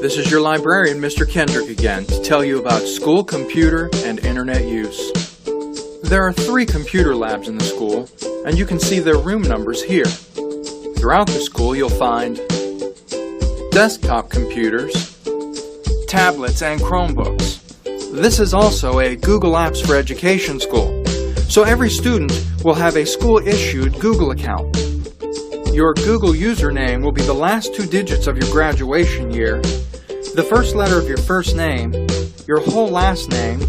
This is your librarian, Mr. Kendrick, again, to tell you about school computer and internet use. There are 3 computer labs in the school, and you can see their room numbers here. Throughout the school, you'll find desktop computers, tablets, and Chromebooks. This is also a Google Apps for Education school, so every student will have a school-issued Google account. Your Google username will be the last 2 digits of your graduation year, the first letter of your first name, your whole last name,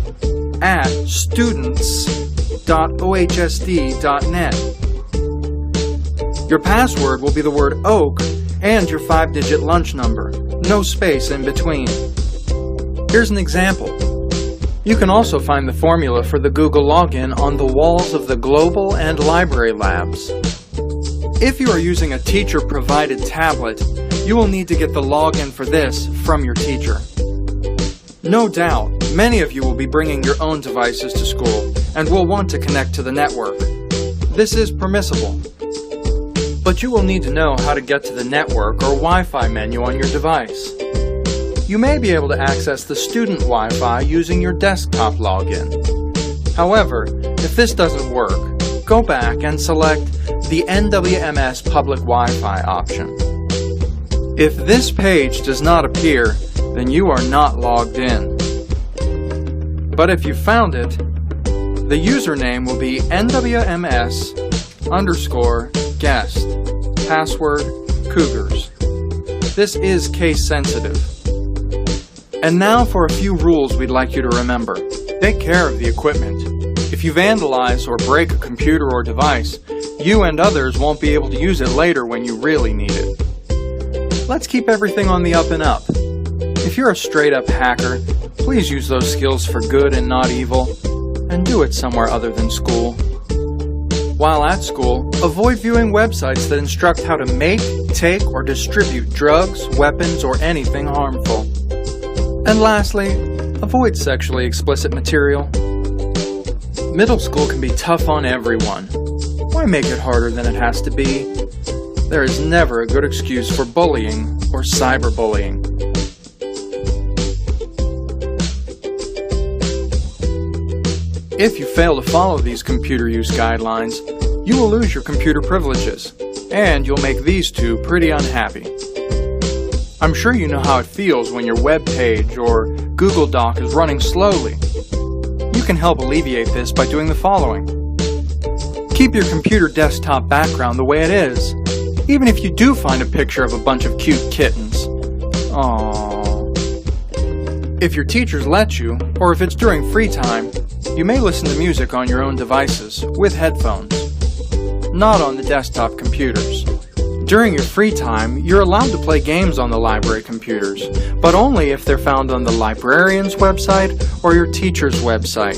at students.ohsd.net. Your password will be the word OAK and your 5-digit lunch number, no space in between. Here's an example. You can also find the formula for the Google login on the walls of the Global and Library labs. If you are using a teacher-provided tablet, you will need to get the login for this from your teacher. No doubt, many of you will be bringing your own devices to school and will want to connect to the network. This is permissible. But you will need to know how to get to the network or Wi-Fi menu on your device. You may be able to access the student Wi-Fi using your desktop login. However, if this doesn't work, go back and select the NWMS public Wi-Fi option. If this page does not appear, then you are not logged in. But if you found it, the username will be NWMS_guest, password Cougars. This is case sensitive. And now for a few rules we'd like you to remember. Take care of the equipment. If you vandalize or break a computer or device, you and others won't be able to use it later when you really need it. Let's keep everything on the up and up. If you're a straight-up hacker, please use those skills for good and not evil, and do it somewhere other than school. While at school, avoid viewing websites that instruct how to make, take, or distribute drugs, weapons, or anything harmful. And lastly, avoid sexually explicit material. Middle school can be tough on everyone. Why make it harder than it has to be? There is never a good excuse for bullying or cyberbullying. If you fail to follow these computer use guidelines, you will lose your computer privileges, and you'll make these 2 pretty unhappy. I'm sure you know how it feels when your web page or Google Doc is running slowly. You can help alleviate this by doing the following. Keep your computer desktop background the way it is, even if you do find a picture of a bunch of cute kittens. Aww. If your teachers let you, or if it's during free time, you may listen to music on your own devices, with headphones, not on the desktop computers. During your free time, you're allowed to play games on the library computers, but only if they're found on the librarian's website or your teacher's website.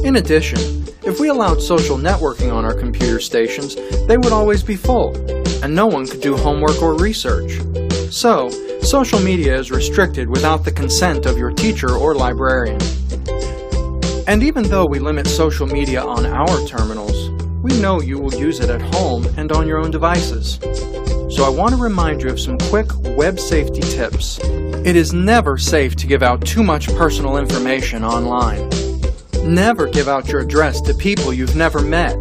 In addition, if we allowed social networking on our computer stations, they would always be full, and no one could do homework or research. So, social media is restricted without the consent of your teacher or librarian. And even though we limit social media on our terminals, we know you will use it at home and on your own devices. So I want to remind you of some quick web safety tips. It is never safe to give out too much personal information online. Never give out your address to people you've never met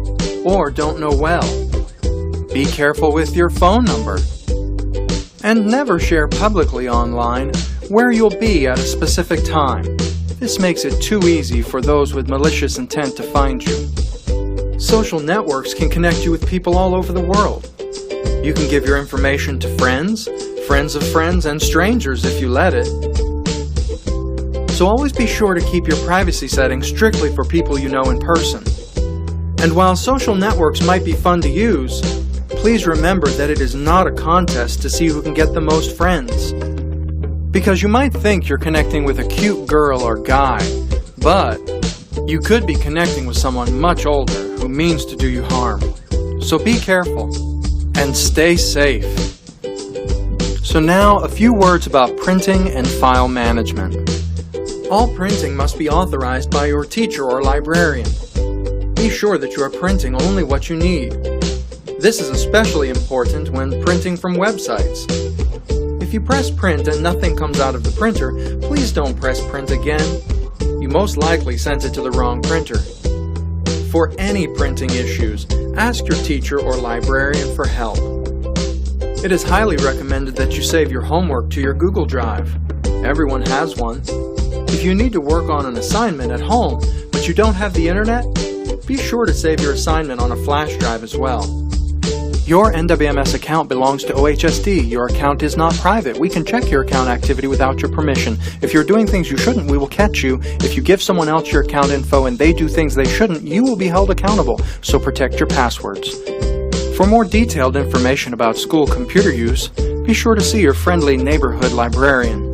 or don't know well. Be careful with your phone number. And never share publicly online where you'll be at a specific time. This makes it too easy for those with malicious intent to find you. Social networks can connect you with people all over the world. You can give your information to friends, friends of friends, and strangers if you let it. So always be sure to keep your privacy settings strictly for people you know in person. And while social networks might be fun to use, please remember that it is not a contest to see who can get the most friends. Because you might think you're connecting with a cute girl or guy, but you could be connecting with someone much older who means to do you harm. So be careful and stay safe. So now a few words about printing and file management. All printing must be authorized by your teacher or librarian. Be sure that you are printing only what you need. This is especially important when printing from websites. If If you press print and nothing comes out of the printer, please don't press print again. You most likely sent it to the wrong printer. For any printing issues, ask your teacher or librarian for help. It is highly recommended that you save your homework to your Google Drive. Everyone has one. If you need to work on an assignment at home, but you don't have the internet, be sure to save your assignment on a flash drive as well. Your NWMS account belongs to OHSD. Your account is not private. We can check your account activity without your permission. If you're doing things you shouldn't, we will catch you. If you give someone else your account info and they do things they shouldn't, you will be held accountable, so protect your passwords. For more detailed information about school computer use, be sure to see your friendly neighborhood librarian.